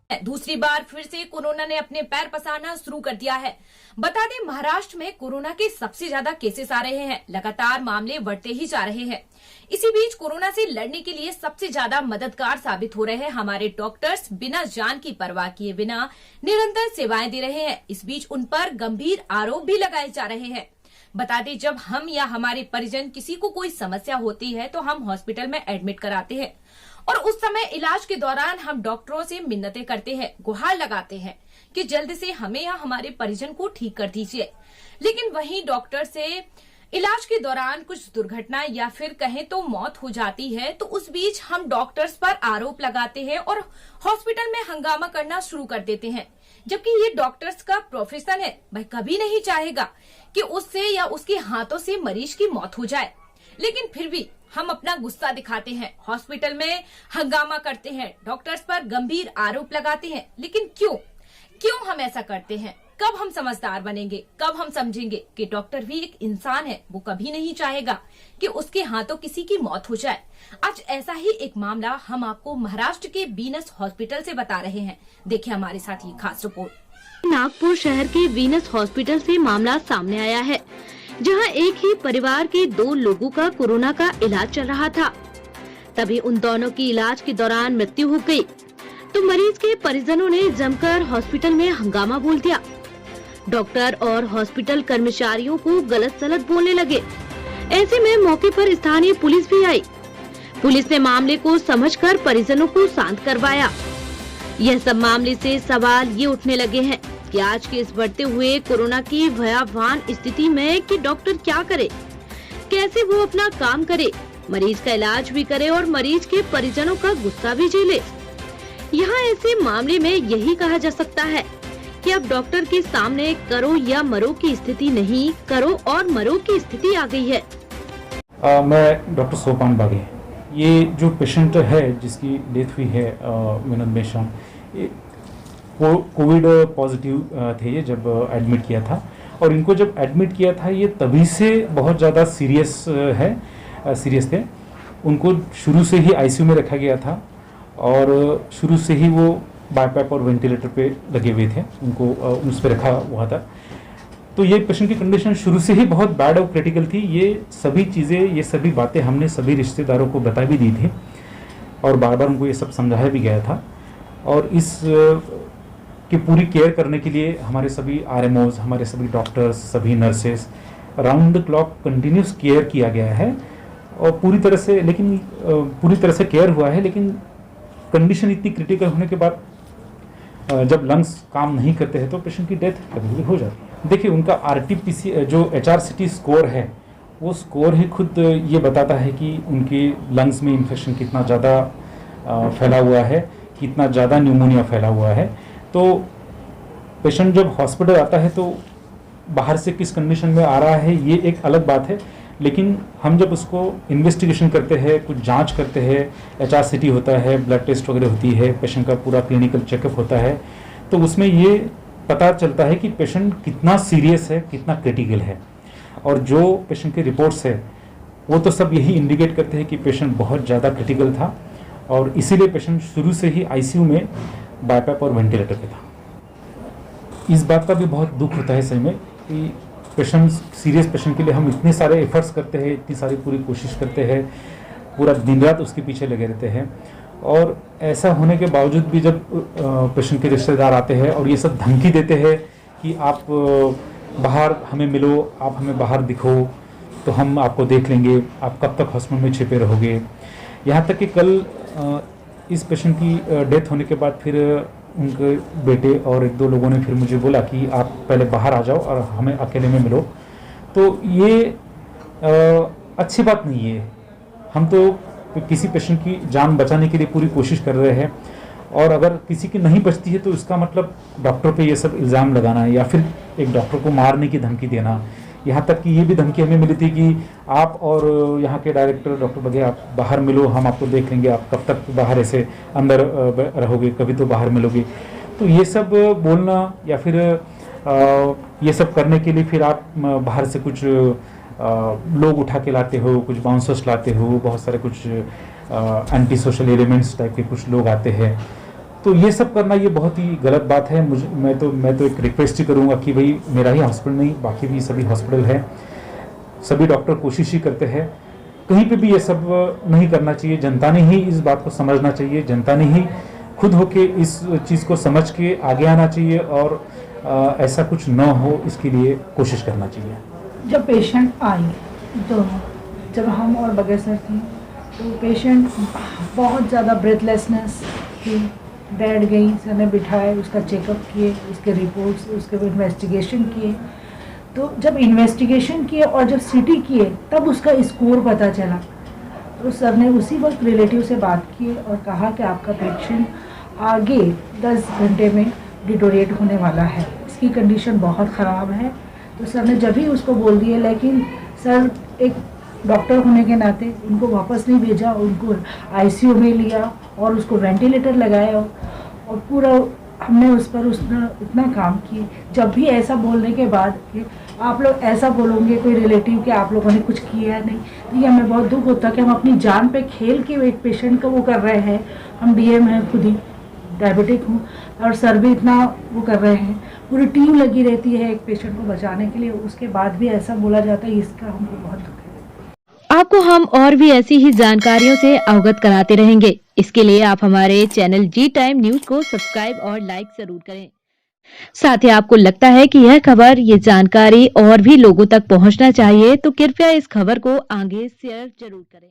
दूसरी बार फिर से कोरोना ने अपने पैर पसारना शुरू कर दिया है। बता दें, महाराष्ट्र में कोरोना के सबसे ज्यादा केसेस आ रहे हैं। लगातार मामले बढ़ते ही जा रहे हैं। इसी बीच कोरोना से लड़ने के लिए सबसे ज्यादा मददगार साबित हो रहे हैं हमारे डॉक्टर्स। बिना जान की परवाह किए बिना निरंतर सेवाएं दे रहे हैं। इस बीच उन पर गंभीर आरोप भी लगाए जा रहे हैं। बता दें, जब हम या हमारे परिजन किसी को कोई समस्या होती है तो हम हॉस्पिटल में एडमिट कराते हैं और उस समय इलाज के दौरान हम डॉक्टरों से मिन्नतें करते हैं, गुहार लगाते हैं कि जल्द से हमें या हमारे परिजन को ठीक कर दीजिए। लेकिन वहीं डॉक्टर से इलाज के दौरान कुछ दुर्घटना या फिर कहें तो मौत हो जाती है, तो उस बीच हम डॉक्टर्स पर आरोप लगाते हैं और हॉस्पिटल में हंगामा करना शुरू कर देते हैं। जबकि ये डॉक्टर्स का प्रोफेशन है। वह कभी नहीं चाहेगा कि उससे या उसके हाथों से मरीज की मौत हो जाए, लेकिन फिर भी हम अपना गुस्सा दिखाते हैं, हॉस्पिटल में हंगामा करते हैं, डॉक्टर्स पर गंभीर आरोप लगाते हैं। लेकिन क्यों हम ऐसा करते हैं? कब हम समझदार बनेंगे? कब हम समझेंगे कि डॉक्टर भी एक इंसान है? वो कभी नहीं चाहेगा कि उसके हाथों किसी की मौत हो जाए। आज ऐसा ही एक मामला हम आपको महाराष्ट्र के वीनस हॉस्पिटल से बता रहे हैं। देखिए हमारे साथ ये खास रिपोर्ट। नागपुर शहर के वीनस हॉस्पिटल से मामला सामने आया है, जहां एक ही परिवार के 2 लोगों का कोरोना का इलाज चल रहा था। तभी उन दोनों की इलाज के दौरान मृत्यु हो गई, तो मरीज के परिजनों ने जमकर हॉस्पिटल में हंगामा बोल दिया। डॉक्टर और हॉस्पिटल कर्मचारियों को गलत सलत बोलने लगे। ऐसे में मौके पर स्थानीय पुलिस भी आई। पुलिस ने मामले को समझकर परिजनों को शांत करवाया। यह सब मामले से सवाल ये उठने लगे हैं कि आज के इस बढ़ते हुए कोरोना की भयावह स्थिति में कि डॉक्टर क्या करे, कैसे वो अपना काम करे, मरीज का इलाज भी करे और मरीज के परिजनों का गुस्सा भी झेले। यहाँ ऐसे मामले में यही कहा जा सकता है कि अब डॉक्टर के सामने करो या मरो की स्थिति नहीं, करो और मरो की स्थिति आ गई है। मैं डॉक्टर सोपान बागे। ये जो पेशेंट है जिसकी डेथ हुई है विनोद मेश्राम, कोविड पॉजिटिव थे ये जब एडमिट किया था। और इनको जब एडमिट किया था ये तभी से बहुत ज़्यादा सीरियस थे। उनको शुरू से ही आईसीयू में रखा गया था और शुरू से ही वो बाईपैप और वेंटिलेटर पे लगे हुए थे, उनको उस पर रखा हुआ था। तो ये पेशेंट की कंडीशन शुरू से ही बहुत बैड और क्रिटिकल थी। ये सभी चीज़ें, ये सभी बातें हमने सभी रिश्तेदारों को बता भी दी थी और बार बार उनको ये सब समझाया भी गया था। और इस की पूरी केयर करने के लिए हमारे सभी आरएमओज, हमारे सभी डॉक्टर्स, सभी nurses round the clock continuous care किया गया है और पूरी तरह से केयर हुआ है। लेकिन कंडीशन इतनी क्रिटिकल होने के बाद जब लंग्स काम नहीं करते हैं तो पेशेंट की डेथ कभी भी हो जाती है। देखिए, उनका आरटीपीसी जो HRCT स्कोर है, वो स्कोर ही खुद ये बताता है कि उनके लंग्स में इन्फेक्शन कितना ज़्यादा फैला हुआ है, कितना ज़्यादा न्यूमोनिया फैला हुआ है। तो पेशेंट जब हॉस्पिटल आता है तो बाहर से किस कंडीशन में आ रहा है ये एक अलग बात है, लेकिन हम जब उसको इन्वेस्टिगेशन करते हैं, कुछ जांच करते हैं, HRCT होता है, ब्लड टेस्ट वगैरह होती है, पेशेंट का पूरा क्लिनिकल चेकअप होता है, तो उसमें ये पता चलता है कि पेशेंट कितना सीरियस है, कितना क्रिटिकल है। और जो पेशेंट की रिपोर्ट्स है वो तो सब यही इंडिकेट करते हैं कि पेशेंट बहुत ज़्यादा क्रिटिकल था और इसीलिए पेशेंट शुरू से ही आईसीयू में बाईपैप और वेंटिलेटर पे था। इस बात का भी बहुत दुख होता है सही में कि सीरियस पेशेंट के लिए हम इतने सारे एफर्ट्स करते हैं, इतनी सारी पूरी कोशिश करते हैं, पूरा दिन रात उसके पीछे लगे रहते हैं और ऐसा होने के बावजूद भी जब पेशेंट के रिश्तेदार आते हैं और ये सब धमकी देते हैं कि आप बाहर हमें मिलो, आप हमें बाहर दिखो तो हम आपको देख लेंगे, आप कब तक हॉस्पिटल में छिपे रहोगे। यहाँ तक कि कल इस पेशेंट की डेथ होने के बाद फिर उनके बेटे और 1-2 लोगों ने फिर मुझे बोला कि आप पहले बाहर आ जाओ और हमें अकेले में मिलो। तो ये अच्छी बात नहीं है। हम तो किसी पेशेंट की जान बचाने के लिए पूरी कोशिश कर रहे हैं और अगर किसी की नहीं बचती है तो इसका मतलब डॉक्टर पे ये सब इल्ज़ाम लगाना है या फिर एक डॉक्टर को मारने की धमकी देना। यहाँ तक कि ये भी धमकी हमें मिली थी कि आप और यहाँ के डायरेक्टर डॉक्टर बघेल आप बाहर मिलो, हम आपको देख लेंगे, आप कब तक बाहर ऐसे अंदर रहोगे, कभी तो बाहर मिलोगे। तो ये सब बोलना या फिर ये सब करने के लिए फिर आप बाहर से कुछ लोग उठा के लाते हो, कुछ बाउंसर्स लाते हो, बहुत सारे कुछ एंटी सोशल एलिमेंट्स टाइप के कुछ लोग आते हैं तो ये सब करना ये बहुत ही गलत बात है। मैं तो एक रिक्वेस्ट ही करूँगा कि भाई मेरा ही हॉस्पिटल नहीं, बाकी भी सभी हॉस्पिटल है, सभी डॉक्टर कोशिश ही करते हैं, कहीं पे भी ये सब नहीं करना चाहिए। जनता ने ही इस बात को समझना चाहिए, जनता ने ही खुद होके इस चीज़ को समझ के आगे आना चाहिए और ऐसा कुछ न हो इसके लिए कोशिश करना चाहिए। जब पेशेंट आई तो जब हम और बगैर सर थी तो पेशेंट बहुत ज़्यादा ब्रेथलेसनेस थी, बैठ गई, सर ने बिठाए, उसका चेकअप किए, उसके रिपोर्ट्स, उसके बाद इन्वेस्टिगेशन किए। तो जब इन्वेस्टिगेशन किए और जब सीटी किए तब उसका स्कोर पता चला। तो सर ने उसी वक्त रिलेटिव से बात की और कहा कि आपका पेशेंट आगे 10 घंटे में डिटोरिएट होने वाला है, इसकी कंडीशन बहुत ख़राब है। तो सर ने जब ही उसको बोल दिया, लेकिन सर एक डॉक्टर होने के नाते उनको वापस नहीं भेजा, उनको आईसीयू में लिया और उसको वेंटिलेटर लगाया और पूरा हमने उस पर इतना काम किए। जब भी ऐसा बोलने के बाद कि आप लोग ऐसा बोलोगे कोई रिलेटिव कि आप लोगों ने कुछ किया है नहीं, तो ये हमें बहुत दुख होता कि हम अपनी जान पे खेल के एक पेशेंट का वो कर रहे हैं। हम डीएम हैं, खुद ही डायबिटिक हूँ और सर भी इतना वो कर रहे हैं, पूरी टीम लगी रहती है एक पेशेंट को बचाने के लिए, उसके बाद भी ऐसा बोला जाता है, इसका हमको बहुत दुख है। आपको हम और भी ऐसी ही जानकारियों से अवगत कराते रहेंगे। इसके लिए आप हमारे चैनल जी टाइम न्यूज को सब्सक्राइब और लाइक जरूर करें। साथ ही आपको लगता है कि यह खबर, ये जानकारी और भी लोगों तक पहुंचना चाहिए तो कृपया इस खबर को आगे शेयर जरूर करें।